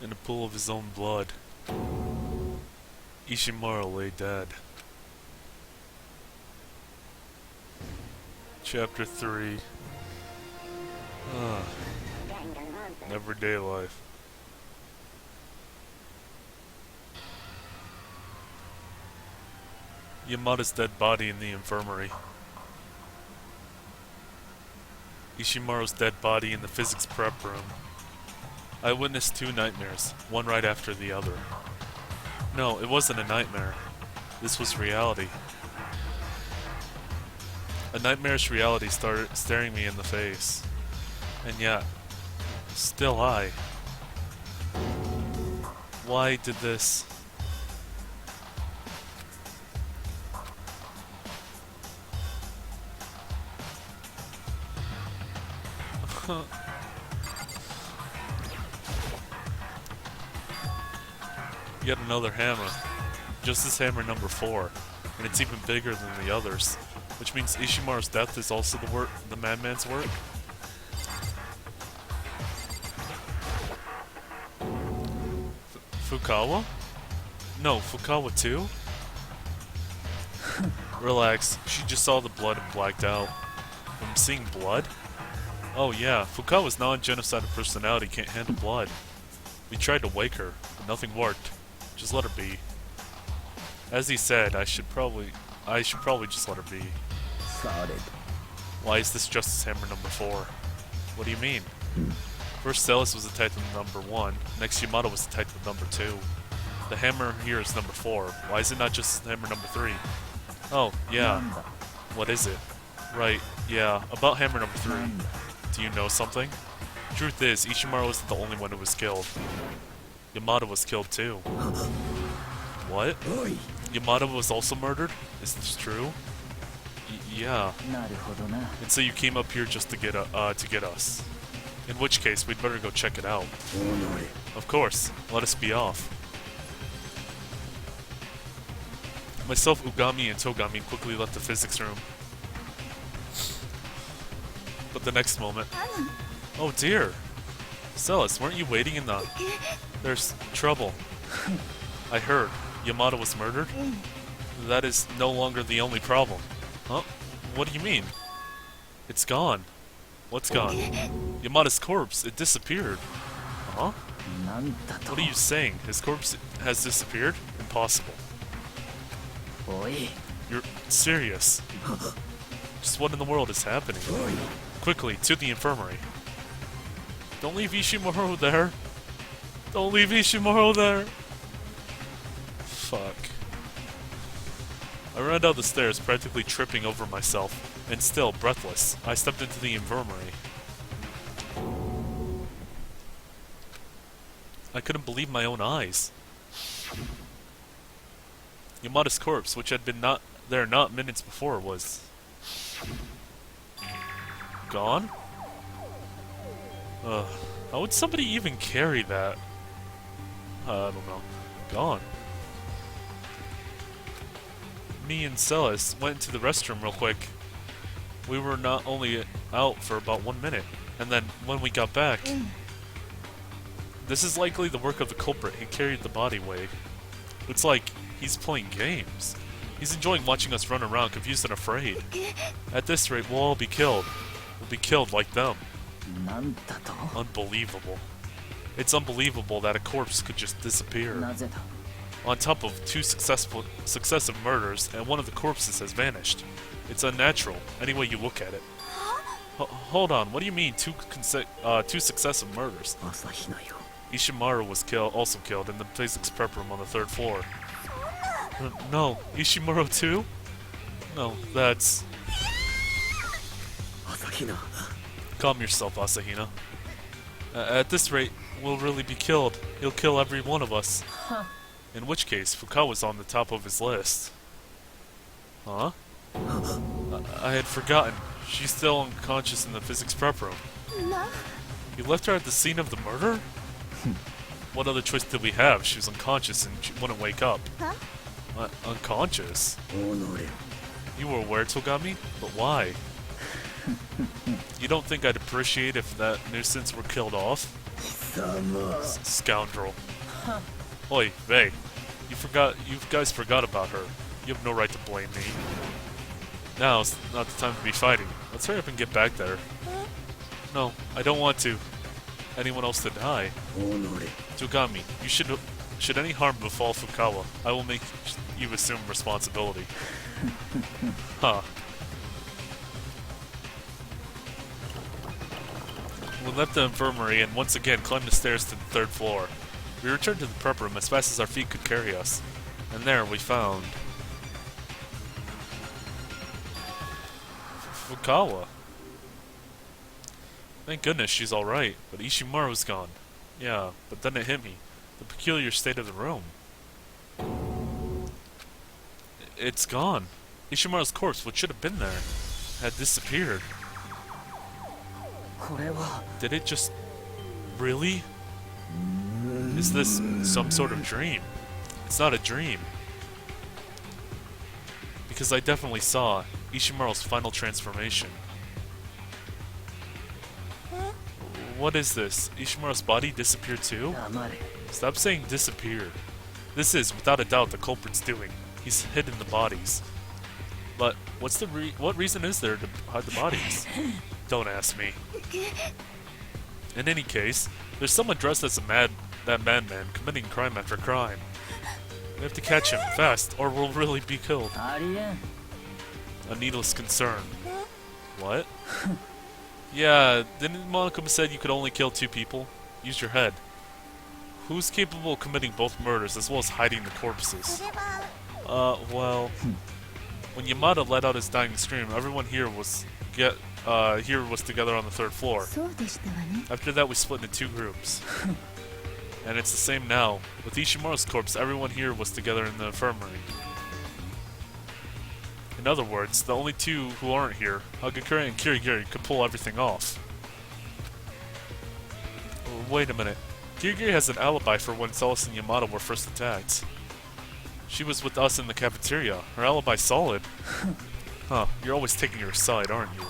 in a pool of his own blood. Ishimaru lay dead. Chapter 3. Everyday life. Yamada's dead body in the infirmary. Ishimaru's dead body in the physics prep room. I witnessed 2 nightmares, one right after the other. No, it wasn't a nightmare. This was reality. A nightmarish reality started staring me in the face. And yet, still I. Why did this? Yet another hammer. Just this hammer number 4. And it's even bigger than the others. Which means Ishimaru's death is also the madman's work? Fukawa? No, Fukawa too? Relax, she just saw the blood and blacked out. I'm seeing blood? Oh yeah, Fukawa's non-genocidal personality can't handle blood. We tried to wake her, but nothing worked. Just let her be. As he said, I should probably just let her be. Solid. Why is this Justice Hammer number 4? What do you mean? First Celis was attacked with number 1, next Yamada was attacked with number 2. The hammer here is number 4. Why is it not just hammer number 3? Oh, yeah. What is it? Right, yeah, about hammer number 3. Do you know something? Truth is, Ishimaru wasn't the only one who was killed. Yamada was killed too. What? Yamada was also murdered? Is this true? Yeah. And so you came up here just to get us. In which case, we'd better go check it out. Of course. Let us be off. Myself, Ugami, and Togami quickly left the physics room. But the next moment... Oh dear! Celis, weren't you waiting in the... There's trouble. I heard. Yamada was murdered? That is no longer the only problem. Huh? What do you mean? It's gone. What's gone? Yamada's corpse. It disappeared. Huh? What are you saying? His corpse has disappeared? Impossible. You're serious. Just what in the world is happening? Quickly, to the infirmary. Don't leave Ishimaru there. Don't leave Ishimaru there. Fuck. I ran down the stairs, practically tripping over myself, and still, breathless, I stepped into the infirmary. I couldn't believe my own eyes. Yamada's corpse, which had been not minutes before, was... gone? How would somebody even carry that? I don't know. Gone. Me and Celis went into the restroom real quick. We were not only out for about 1 minute, and then when we got back... This is likely the work of the culprit. He carried the body away. It's like he's playing games. He's enjoying watching us run around confused and afraid. At this rate, we'll all be killed. We'll be killed like them. Unbelievable. It's unbelievable that a corpse could just disappear. On top of 2 successive murders, and one of the corpses has vanished. It's unnatural, any way you look at it. Hold on, what do you mean 2 successive murders? Ishimaru was also killed in the physics prep room on the 3rd floor. No, Ishimaru too? No, that's... Calm yourself, Asahina. At this rate, we'll really be killed. He'll kill every one of us. In which case, Fukawa's on the top of his list. Huh? I had forgotten. She's still unconscious in the physics prep room. You left her at the scene of the murder? What other choice did we have? She was unconscious and she wouldn't wake up. Unconscious? You were aware, Togami? But why? You don't think I'd appreciate if that nuisance were killed off? Scoundrel. Oi, Vei. You guys forgot about her. You have no right to blame me. Now's not the time to be fighting. Let's hurry up and get back there. No, I don't want to. Anyone else to die. Tsugami, you should any harm befall Fukawa, I will make you assume responsibility. Huh. We left the infirmary and once again climbed the stairs to the 3rd floor. We returned to the prep room as fast as our feet could carry us. And there we found... Fukawa. Thank goodness she's alright, but Ishimaru's gone. Yeah, but then it hit me. The peculiar state of the room. It's gone. Ishimaru's corpse, what should have been there, had disappeared. Did it just... Really? Is this some sort of dream? It's not a dream. Because I definitely saw Ishimaru's final transformation. What is this? Ishimaru's body disappeared too? Stop saying disappeared. This is, without a doubt, the culprit's doing. He's hidden the bodies. But what reason is there to hide the bodies? Don't ask me. In any case, there's someone dressed as that madman committing crime after crime. We have to catch him fast, or we'll really be killed. A needless concern. What? Yeah, didn't Monaco said you could only kill 2 people? Use your head. Who's capable of committing both murders as well as hiding the corpses? Well... When Yamada let out his dying scream, everyone here was together on the 3rd floor. After that, we split into 2 groups. And it's the same now. With Ishimaru's corpse, everyone here was together in the infirmary. In other words, the only 2 who aren't here, Hagakure and Kirigiri, could pull everything off. Wait a minute. Kirigiri has an alibi for when Celis and Yamada were first attacked. She was with us in the cafeteria. Her alibi's solid. Huh, you're always taking her side, aren't you?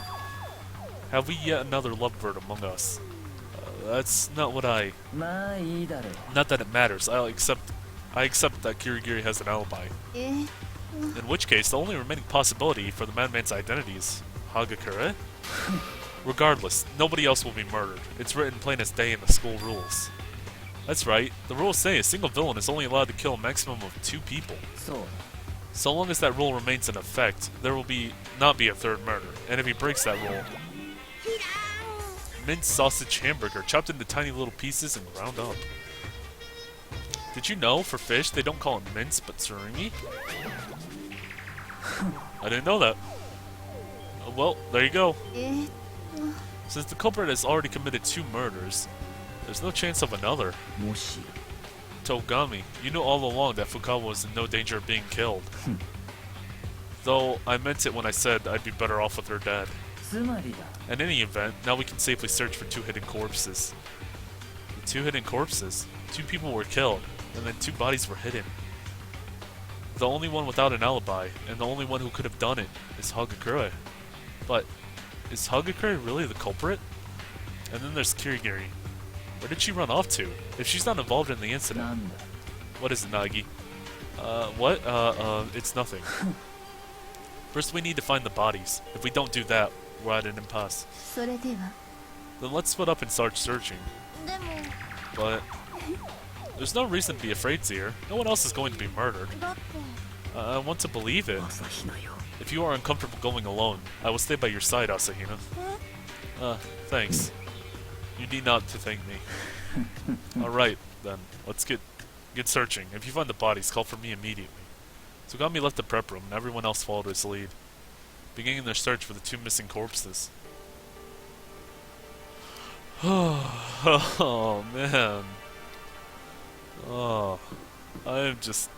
Have we yet another lovebird among us? That's not what I... Not that it matters. I accept that Kirigiri has an alibi. In which case, the only remaining possibility for the madman's identity is Hagakure? Regardless, nobody else will be murdered. It's written plain as day in the school rules. That's right. The rules say a single villain is only allowed to kill a maximum of 2 people. So long as that rule remains in effect, there will not be a 3rd murder. And if he breaks that rule... Minced sausage hamburger, chopped into tiny little pieces and ground up. Did you know, for fish, they don't call it mince, but surimi? I didn't know that. Well, there you go. Since the culprit has already committed 2 murders, there's no chance of another. Togami, you knew all along that Fukawa was in no danger of being killed. Though, I meant it when I said I'd be better off with her dead. In any event, now we can safely search for 2 hidden corpses. 2 hidden corpses? 2 people were killed, and then 2 bodies were hidden. The only one without an alibi, and the only one who could have done it, is Hagakure. But, is Hagakure really the culprit? And then there's Kirigiri. Where did she run off to? If she's not involved in the incident. What is it, Naegi? It's nothing. First we need to find the bodies. If we don't do that, we're at an impasse. Then let's split up and start searching. But there's no reason to be afraid, Zir. No one else is going to be murdered. I want to believe it. If you are uncomfortable going alone, I will stay by your side, Asahina. Thanks. You need not to thank me. Alright, then. Let's get searching. If you find the bodies, call for me immediately. Tsugami left the prep room, and everyone else followed his lead, beginning their search for the 2 missing corpses. Oh, man. Oh, I'm just...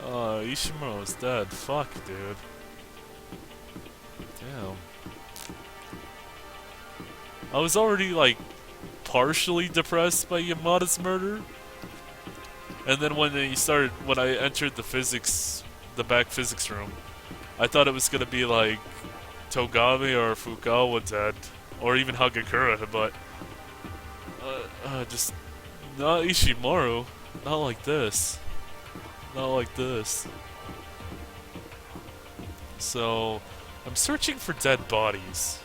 Ishimaru's dead. Fuck, dude. Damn. I was already, like, partially depressed by Yamada's murder. And then when I entered the back physics room, I thought it was gonna be like Togami or Fukawa dead, or even Hagakure, but Not Ishimaru. Not like this. Not like this. So, I'm searching for dead bodies.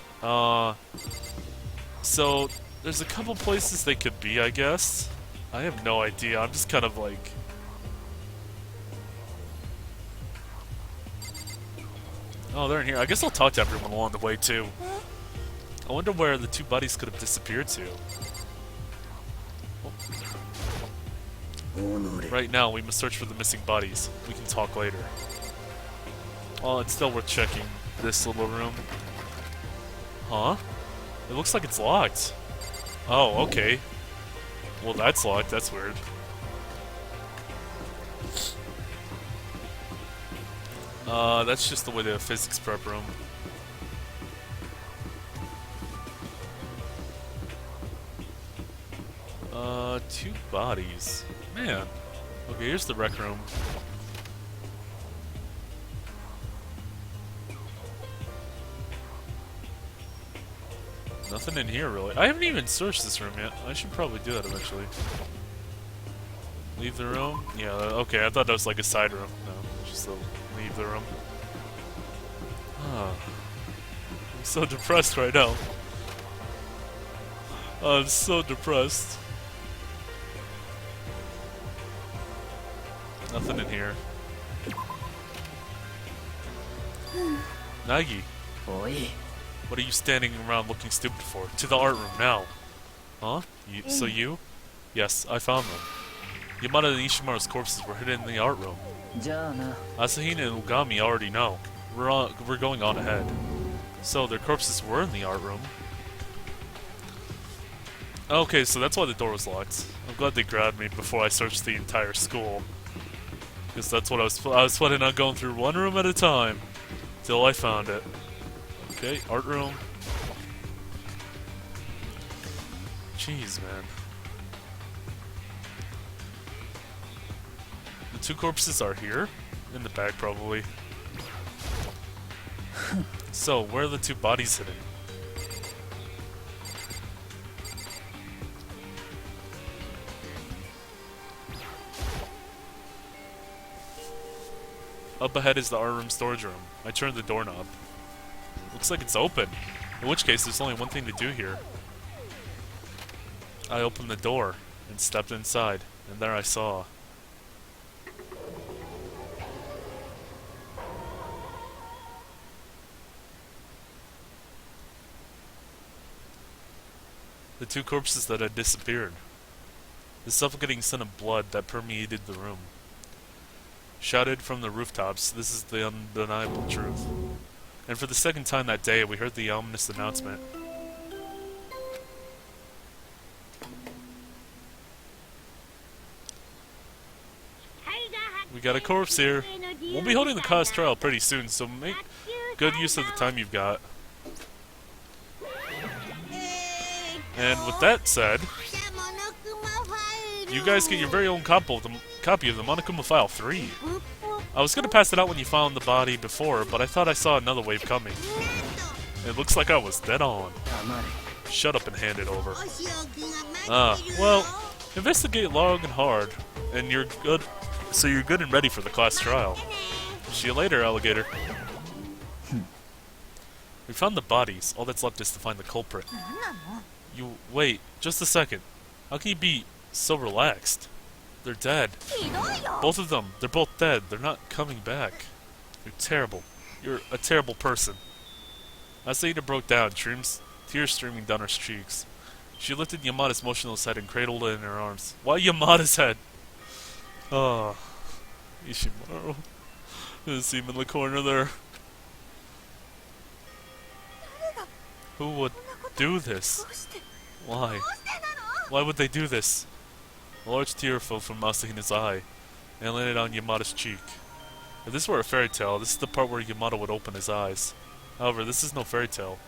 So, there's a couple places they could be, I guess. I have no idea. I'm just kind of like... Oh, they're in here. I guess I'll talk to everyone along the way, too. I wonder where the two bodies could have disappeared to. Right now, we must search for the missing bodies. We can talk later. Well, it's still worth checking this little room. Huh? It looks like it's locked. Oh, okay. Well, that's locked. That's weird. That's just the way the physics prep room. Two bodies. Man. Okay, here's the rec room. Nothing in here, really. I haven't even searched this room yet. I should probably do that eventually. Leave the room? Yeah, okay, I thought that was like a side room. No, just leave the room. Ah. I'm so depressed right now. I'm so depressed. Nothing in here. Naegi. What are you standing around looking stupid for? To the art room, now. Huh? So you? Yes, I found them. Yamada and Ishimaru's corpses were hidden in the art room. Asahina and Ugami already know. We're going on ahead. So, their corpses were in the art room. Okay, so that's why the door was locked. I'm glad they grabbed me before I searched the entire school. Because that's what I was planning on going through one room at a time. Till I found it. Okay, art room. Jeez, man. The two corpses are here. In the back, probably. So, where are the two bodies hidden? Up ahead is the art room storage room. I turned the doorknob. Looks like it's open. In which case, there's only one thing to do here. I opened the door and stepped inside, and there I saw... the two corpses that had disappeared. The suffocating scent of blood that permeated the room. Shouted from the rooftops, this is the undeniable truth. And for the second time that day, we heard the ominous announcement. We got a corpse here. We'll be holding the cause trial pretty soon, so make good use of the time you've got. And with that said, you guys get your very own copy of the Monokuma File 3. I was going to pass it out when you found the body before, but I thought I saw another wave coming. It looks like I was dead on. Shut up and hand it over. Well, investigate long and hard, and you're good. So you're good and ready for the class trial. See you later, alligator. We found the bodies. All that's left is to find the culprit. You wait, just a second. How can you be so relaxed? They're dead. Both of them. They're both dead. They're not coming back. You're terrible. You're a terrible person. Asahina broke down, tears streaming down her cheeks. She lifted Yamada's motionless head and cradled it in her arms. Why Yamada's head? Oh, Ishimaru. There's him in the corner there. Who would do this? Why? Why would they do this? A large tear fell from Asahina's eye and landed on Yamada's cheek. If this were a fairy tale, this is the part where Yamada would open his eyes. However, this is no fairy tale.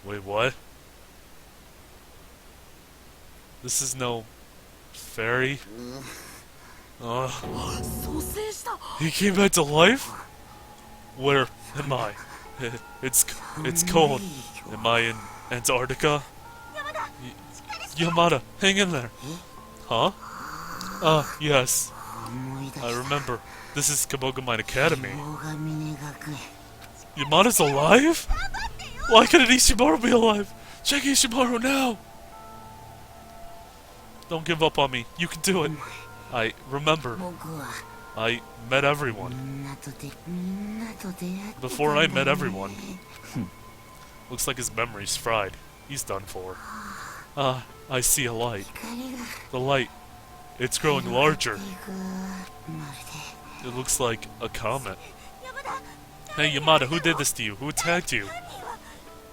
Wait, what? This is no fairy? He came back to life? Where am I? It's cold. Am I in Antarctica? Yamada, hang in there. Huh? Yes. I remember. This is Kabogamine Academy. Yamada's alive? Why couldn't Ishimaru be alive? Check Ishimaru now! Don't give up on me. You can do it. I remember. I met everyone. Before I met everyone. Looks like his memory's fried. He's done for. I see a light. The light. It's growing larger. It looks like a comet. Hey Yamada, who did this to you? Who attacked you?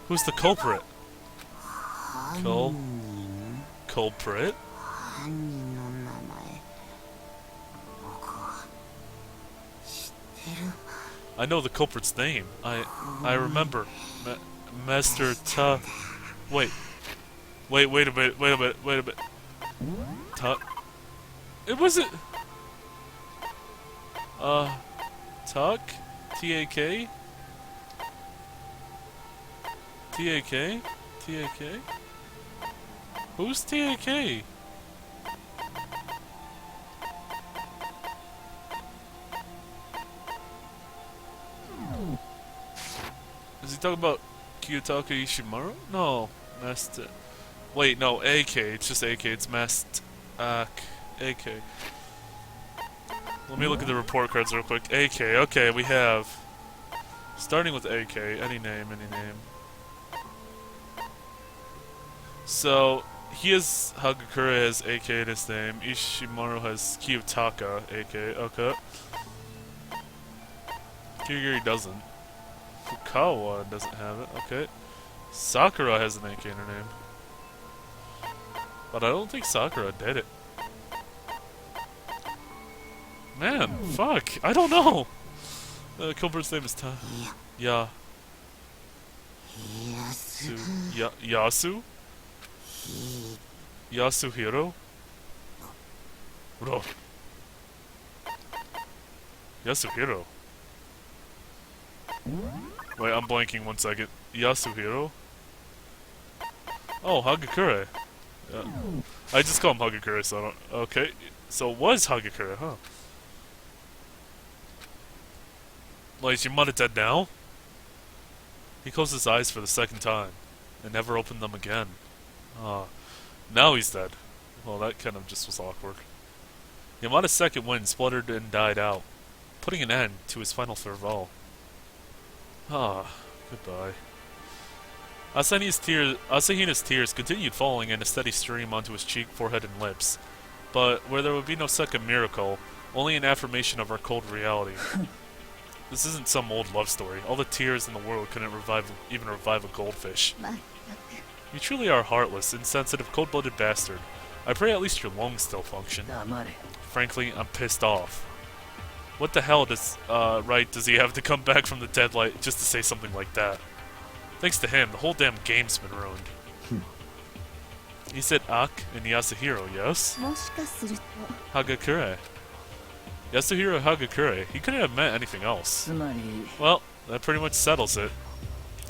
Who's the culprit? Culprit? I know the culprit's name. I remember. Master Ta... Wait a minute. It wasn't... Tuck? T-A-K? T-A-K? T-A-K? Who's T-A-K? Is he talking about Kiyotaka Ishimaru? No. Master... Wait, no, AK. It's just AK. It's Master... AK. Let me look at the report cards real quick. AK. Okay, we have... Starting with AK. Any name. So, he has... Hagakure has AK in his name. Ishimaru has Kiyotaka AK. Okay. Kirigiri doesn't. Fukawa doesn't have it. Okay. Sakura has an AK in her name. But I don't think Sakura did it. Man, fuck. I don't know. Culprit's name is Yeah. Yasu? Yasuhiro? Bro. Yasuhiro. Wait, I'm blanking 1 second. Yasuhiro? Oh, Hagakure. Yeah. I just call him Hagakure, so I don't... Okay. So it was Hagakure, huh? Like, is Yamada dead now? He closed his eyes for the 2nd time, and never opened them again. Now he's dead. Well, that kind of just was awkward. Yamada's 2nd wind spluttered and died out, putting an end to his final farewell. Goodbye. Asahina's tears continued falling in a steady stream onto his cheek, forehead, and lips. But where there would be no second miracle, only an affirmation of our cold reality. This isn't some old love story. All the tears in the world couldn't even revive a goldfish. You truly are a heartless, insensitive, cold-blooded bastard. I pray at least your lungs still function. Frankly, I'm pissed off. What the hell right does he have to come back from the dead light just to say something like that? Thanks to him, the whole damn game's been ruined. He said Ak and Yasuhiro, yes? Hagakure. Yasuhiro Hagakure. He couldn't have meant anything else. Well, that pretty much settles it.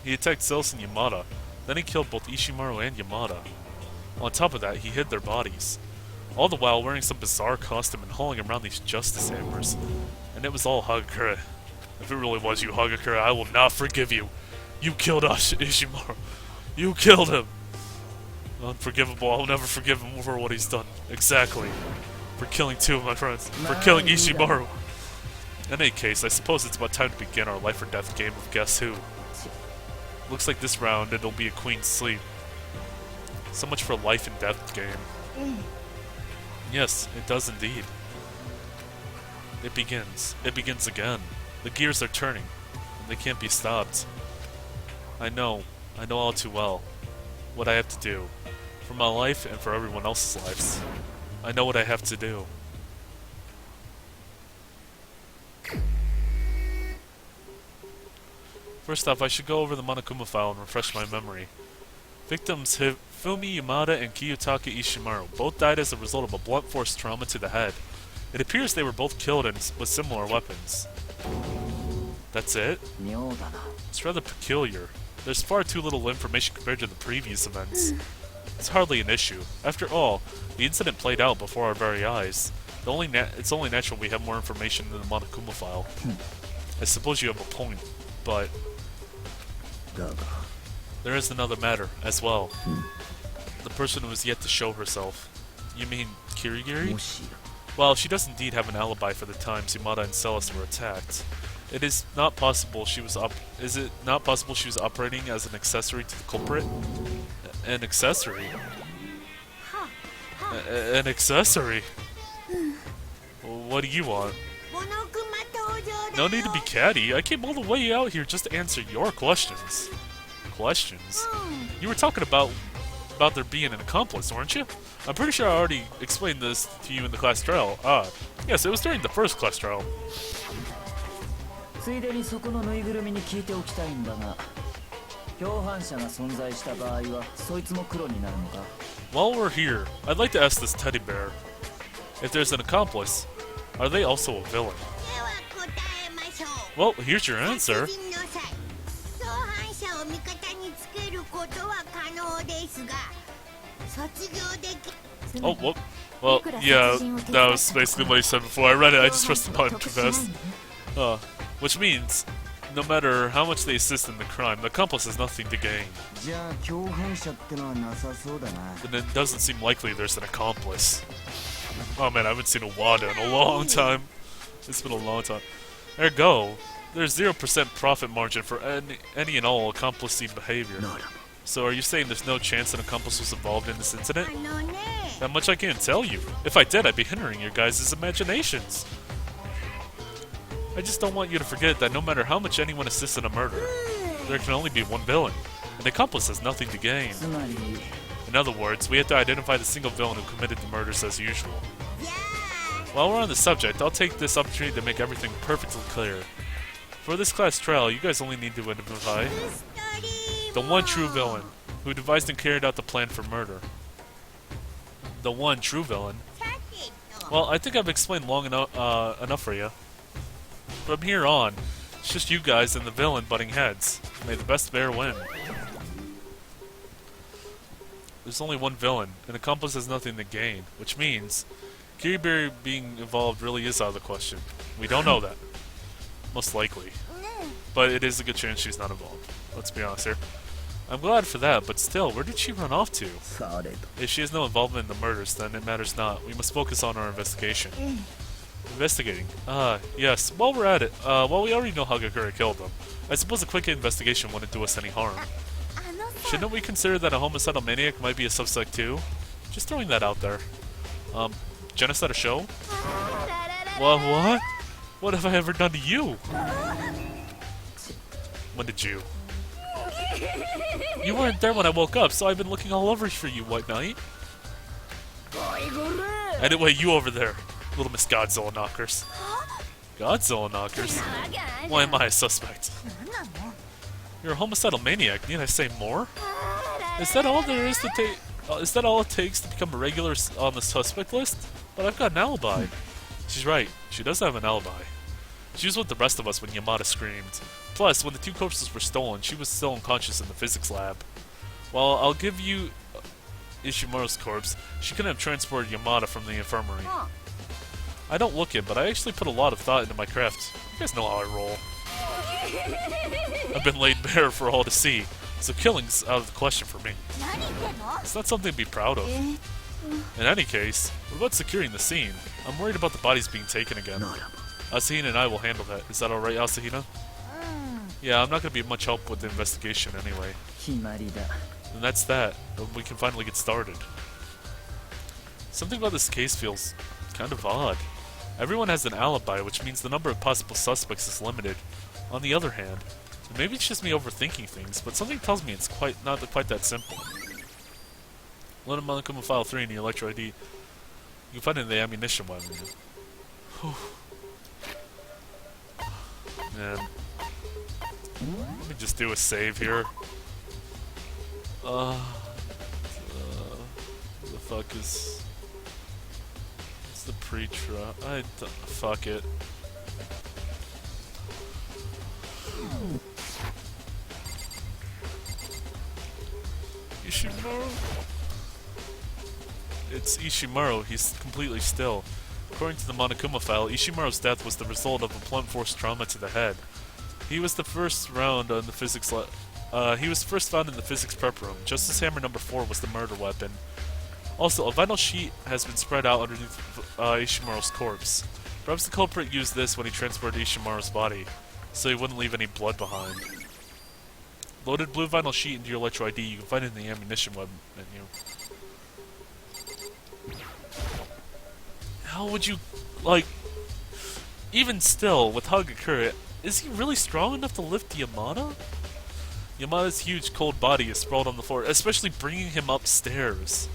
He attacked Zeus and Yamada. Then he killed both Ishimaru and Yamada. On top of that, he hid their bodies. All the while wearing some bizarre costume and hauling around these justice hammers. And it was all Hagakure. If it really was you, Hagakure, I will not forgive you. You killed Ishimaru. You killed him. Unforgivable. I'll never forgive him for what he's done. Exactly. For killing 2 of my friends. For killing Ishimaru. In any case, I suppose it's about time to begin our life or death game of Guess Who. Looks like this round it'll be a queen's sleep. So much for life and death game. Yes, it does indeed. It begins. It begins again. The gears are turning, and they can't be stopped. I know all too well what I have to do. For my life and for everyone else's lives. I know what I have to do. First off, I should go over the Monokuma file and refresh my memory. Victims Fumi Yamada and Kiyotaka Ishimaru both died as a result of a blunt force trauma to the head. It appears they were both killed with similar weapons. That's it? 妙だな。 It's rather peculiar. There's far too little information compared to the previous events. It's hardly an issue. After all, the incident played out before our very eyes. It's only natural we have more information than the Monokuma file. I suppose you have a point, but there is another matter as well. The person who is yet to show herself. You mean Kirigiri? Well, she does indeed have an alibi for the times Yamada and Celis were attacked. It is not possible she was operating as an accessory to the culprit? An accessory? An accessory? What do you want? No need to be catty. I came all the way out here just to answer your questions. Questions? You were talking about there being an accomplice, weren't you? I'm pretty sure I already explained this to you in the class trial. Yes, it was during the first class trial. ついでにそこのぬいぐるみに聞いておきたいんだが、共犯者が存在した場合はそいつも黒になるのか? While we're here, I'd like to ask this teddy bear, if there's an accomplice, are they also a villain? Well, here's your answer. Oh, what? Well, yeah, that was basically what he said before. I read it, I just pressed the button too fast. Which means, no matter how much they assist in the crime, the accomplice has nothing to gain. Then it doesn't seem likely there's an accomplice. Oh man, I haven't seen a WADA in a long time. It's been a long time. There you go. There's 0% profit margin for any and all accomplice behavior. So are you saying there's no chance an accomplice was involved in this incident? That much I can't tell you. If I did, I'd be hindering your guys' imaginations. I just don't want you to forget that no matter how much anyone assists in a murder, there can only be one villain, and the accomplice has nothing to gain. In other words, we have to identify the single villain who committed the murders as usual. While we're on the subject, I'll take this opportunity to make everything perfectly clear. For this class trial, you guys only need to identify the one true villain who devised and carried out the plan for murder. The one true villain? Well, I think I've explained long enough for you. From here on, it's just you guys and the villain butting heads. May the best bear win. There's only one villain. An accomplice has nothing to gain, which means Kiribiri being involved really is out of the question. We don't know that. Most likely. But it is a good chance she's not involved. Let's be honest here. I'm glad for that, but still, where did she run off to? If she has no involvement in the murders, then it matters not. We must focus on our investigation. Investigating. Yes. While we're at it, well, we already know Hagakure killed them. I suppose a quick investigation wouldn't do us any harm. Shouldn't we consider that a homicidal maniac might be a suspect too? Just throwing that out there. Genocide a show? What? What have I ever done to you? When did you? You weren't there when I woke up, so I've been looking all over for you, White Knight. Anyway, you over there, little Miss Godzilla Knockers. Godzilla Knockers? Why am I a suspect? You're a homicidal maniac, need I say more? Is that all there is to take? Is that all it takes to become a regular on the suspect list? But I've got an alibi. She's right, she does have an alibi. She was with the rest of us when Yamada screamed. Plus, when the two corpses were stolen, she was still unconscious in the physics lab. While I'll give you Ishimaru's corpse, she couldn't have transported Yamada from the infirmary. I don't look it, but I actually put a lot of thought into my craft. You guys know how I roll. I've been laid bare for all to see, so killing's out of the question for me. It's not something to be proud of. In any case, what about securing the scene? I'm worried about the bodies being taken again. Asahina and I will handle that. Is that alright, Asahina? Yeah, I'm not going to be much help with the investigation anyway. And that's that. We can finally get started. Something about this case feels kind of odd. Everyone has an alibi, which means the number of possible suspects is limited. On the other hand, and maybe it's just me overthinking things, but something tells me it's not quite that simple. Learn Monokuma File 3 in the Electro ID. You can find it in the ammunition weapon. Whew. Man. Let me just do a save here. The fuck is... It's the pre-trial. Fuck it. Ishimaru? It's Ishimaru. He's completely still. According to the Monokuma file, Ishimaru's death was the result of a blunt force trauma to the head. He was the first round on the physics he was first found in the physics prep room. Justice Hammer number 4 was the murder weapon. Also, a vinyl sheet has been spread out underneath Ishimaru's corpse. Perhaps the culprit used this when he transported Ishimaru's body, so he wouldn't leave any blood behind. Loaded blue vinyl sheet into your Electro ID. You can find it in the ammunition web menu. How would you, like, even still, with Hagakure, is he really strong enough to lift Yamada? Yamada's huge cold body is sprawled on the floor, especially bringing him upstairs.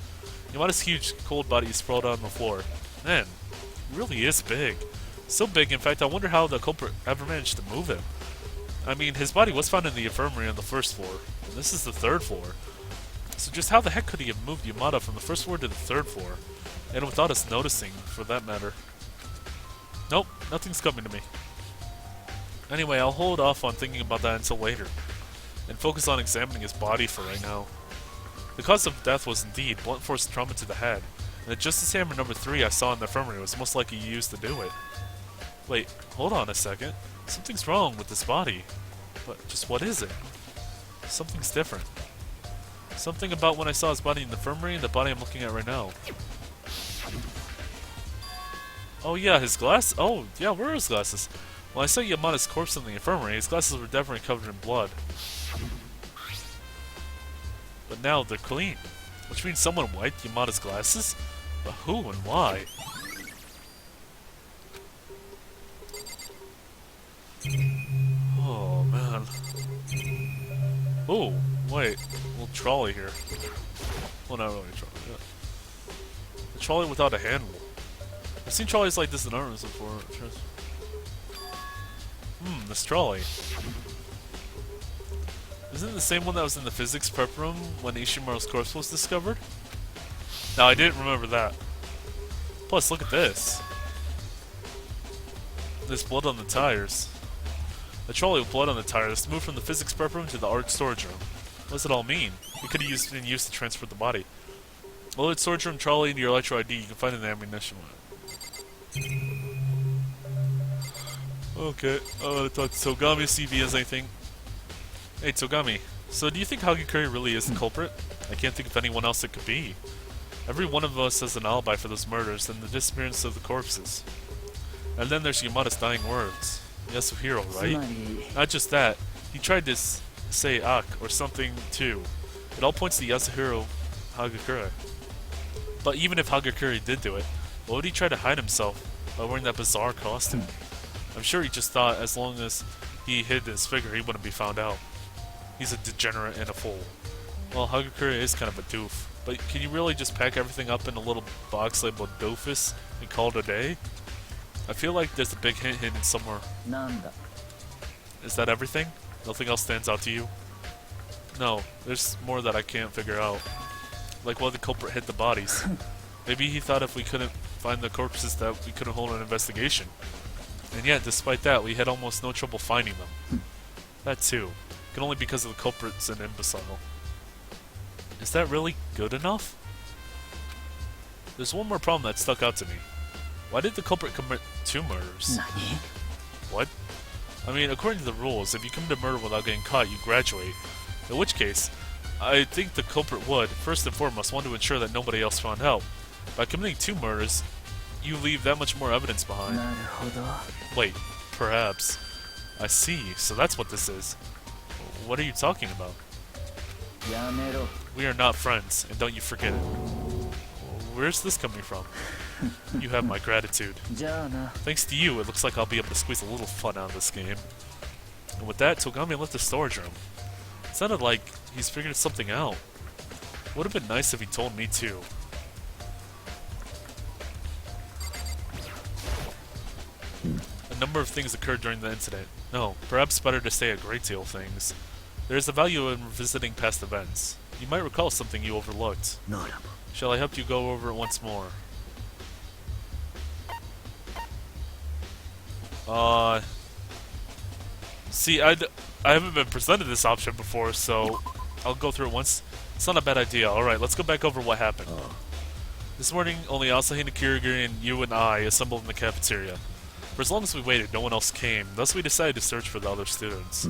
Yamada's huge cold body is sprawled on the floor. Man, he really is big. So big, in fact, I wonder how the culprit ever managed to move him. I mean, his body was found in the infirmary on the first floor, and this is the third floor. So just how the heck could he have moved Yamada from the first floor to the third floor? And without us noticing, for that matter. Nope, nothing's coming to me. Anyway, I'll hold off on thinking about that until later, and focus on examining his body for right now. The cause of death was indeed blunt force trauma to the head, and the Justice Hammer number 3 I saw in the infirmary was most likely used to do it. Wait, hold on a second. Something's wrong with this body. But just what is it? Something's different. Something about when I saw his body in the infirmary and the body I'm looking at right now. Oh yeah, his glass. Oh yeah, where are his glasses? When I saw Yamada's corpse in the infirmary, his glasses were definitely covered in blood. But now they're clean, which means someone wiped Yamada's glasses? But who and why? Oh man. Oh, wait. A little trolley here. Well, not really a trolley. Yeah. A trolley without a handle. I've seen trolleys like this in art rooms before. This trolley. Isn't it the same one that was in the physics prep room when Ishimaru's corpse was discovered? No, I didn't remember that. Plus, look at this. There's blood on the tires. A trolley with blood on the tires moved from the physics prep room to the art storage room. What does it all mean? It could have been used to transport the body. Loaded storage room trolley into your Electro ID. You can find it in the ammunition lab. Okay, I'm gonna talk to Togami, see if he has anything. Hey Togami, so do you think Hagakure really is the culprit? I can't think of anyone else it could be. Every one of us has an alibi for those murders and the disappearance of the corpses. And then there's Yamada's dying words. Yasuhiro, right? Not just that, he tried to say Ak or something too. It all points to Yasuhiro Hagakure. But even if Hagakure did do it, why would he try to hide himself by wearing that bizarre costume? I'm sure he just thought as long as he hid his figure, he wouldn't be found out. He's a degenerate and a fool. Well, Hagakure is kind of a doof, but can you really just pack everything up in a little box labeled doofus and call it a day? I feel like there's a big hint hidden somewhere. Is that everything? Nothing else stands out to you? No, there's more that I can't figure out. Like why the culprit hid the bodies. Maybe he thought if we couldn't find the corpses that we couldn't hold an investigation. And yet, despite that, we had almost no trouble finding them. That too. Can only because of the culprit's an imbecile. Is that really good enough? There's one more problem that stuck out to me. Why did the culprit commit 2 murders? What? I mean, according to the rules, if you commit a murder without getting caught, you graduate. In which case, I think the culprit would, first and foremost, want to ensure that nobody else found out. By committing 2 murders, you leave that much more evidence behind. Wait, perhaps. I see, so that's what this is. What are you talking about? We are not friends, and don't you forget it. Where's this coming from? You have my gratitude. Thanks to you, it looks like I'll be able to squeeze a little fun out of this game. And with that, Togami left the storage room. It sounded like he's figured something out. Would have been nice if he told me too. A number of things occurred during the incident. No, perhaps better to say a great deal of things. There is a value in revisiting past events. You might recall something you overlooked. Shall I help you go over it once more? See, I haven't been presented this option before, so I'll go through it once. It's not a bad idea. Alright, let's go back over what happened. This morning, only Asahina, Kirigiri, and you and I assembled in the cafeteria. For as long as we waited, no one else came, thus we decided to search for the other students.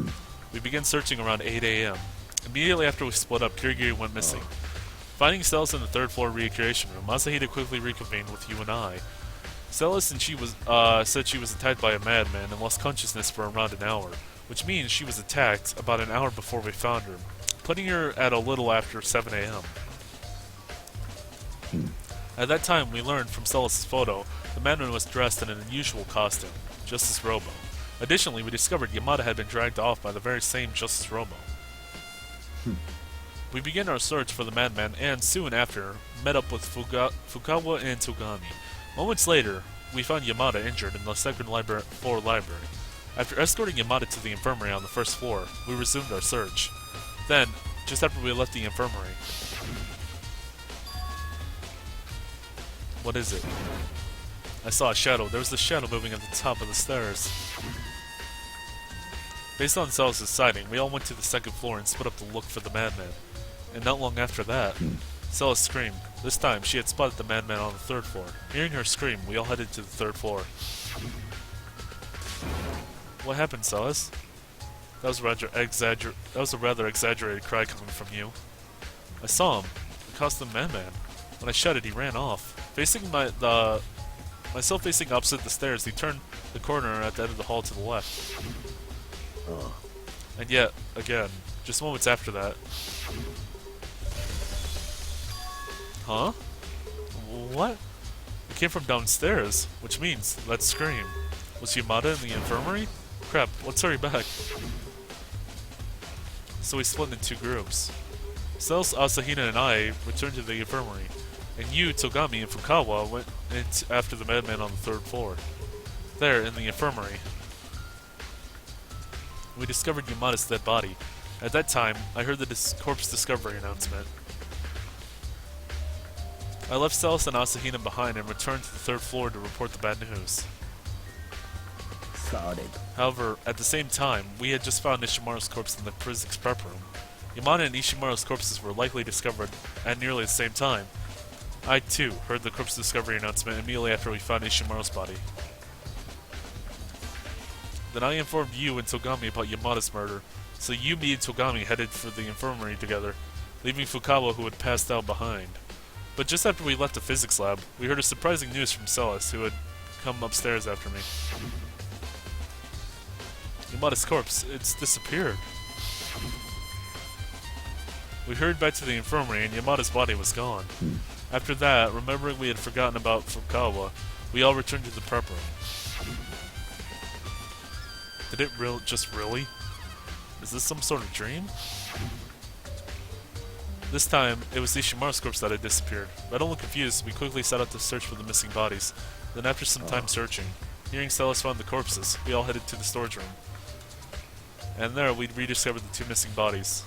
We began searching around 8 a.m. Immediately after we split up, Kirigiri went missing. Finding Celis in the third floor recreation room, Asahina quickly reconvened with you and I. Celis and she was said she was attacked by a madman and lost consciousness for around an hour, which means she was attacked about an hour before we found her, putting her at a little after 7 a.m. At that time, we learned from Celis' photo, the madman was dressed in an unusual costume, Justice Robo. Additionally, we discovered Yamada had been dragged off by the very same Justice Robo. We began our search for the madman and, soon after, met up with Fukawa and Togami. Moments later, we found Yamada injured in the second floor library. After escorting Yamada to the infirmary on the first floor, we resumed our search. Then, just after we left the infirmary... What is it? I saw a shadow. There was a shadow moving at the top of the stairs. Based on Celis' sighting, we all went to the second floor and split up to look for the madman. And not long after that, Celis screamed. This time, she had spotted the madman on the third floor. Hearing her scream, we all headed to the third floor. What happened, Celis? That was a rather exaggerated cry coming from you. I saw him. The costumed madman. When I shouted, he ran off. Facing myself facing opposite the stairs, he turned the corner at the end of the hall to the left. And yet, again, just moments after that. Huh? What? It came from downstairs, which means that scream. Was Yamada in the infirmary? Crap, let's hurry back. So we split into two groups. Celis, Asahina, and I returned to the infirmary, and you, Togami, and Fukawa went after the madman on the third floor. There, in the infirmary, we discovered Yamada's dead body. At that time, I heard the corpse discovery announcement. I left Celis and Asahina behind and returned to the third floor to report the bad news. However, at the same time, we had just found Ishimaru's corpse in the physics prep room. Yamada and Ishimaru's corpses were likely discovered at nearly the same time. I, too, heard the corpse discovery announcement immediately after we found Ishimaru's body. Then I informed you and Togami about Yamada's murder, so you, me, and Togami headed for the infirmary together, leaving Fukawa, who had passed out, behind. But just after we left the physics lab, we heard a surprising news from Celis, who had come upstairs after me. Yamada's corpse, it's disappeared. We hurried back to the infirmary and Yamada's body was gone. After that, remembering we had forgotten about Fukawa, we all returned to the prep room. Did it just really? Is this some sort of dream? This time, it was Ishimaru's corpse that had disappeared. Not only confused, we quickly set out to search for the missing bodies. Then after some time searching, hearing Celis found the corpses, we all headed to the storage room. And there, we rediscovered the two missing bodies.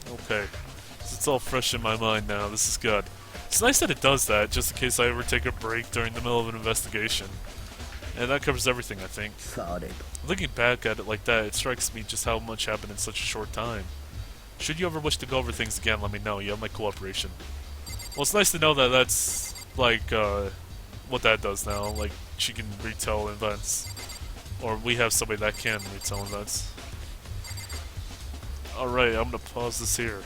Okay. It's all fresh in my mind now. This is good. It's nice that it does that, just in case I ever take a break during the middle of an investigation. And that covers everything, I think. Looking back at it like that, it strikes me just how much happened in such a short time. Should you ever wish to go over things again, let me know. You have my cooperation. Well, it's nice to know that that's, like, what that does now. Like, she can retell events. Or we have somebody that can retell events. Alright, I'm gonna pause this here.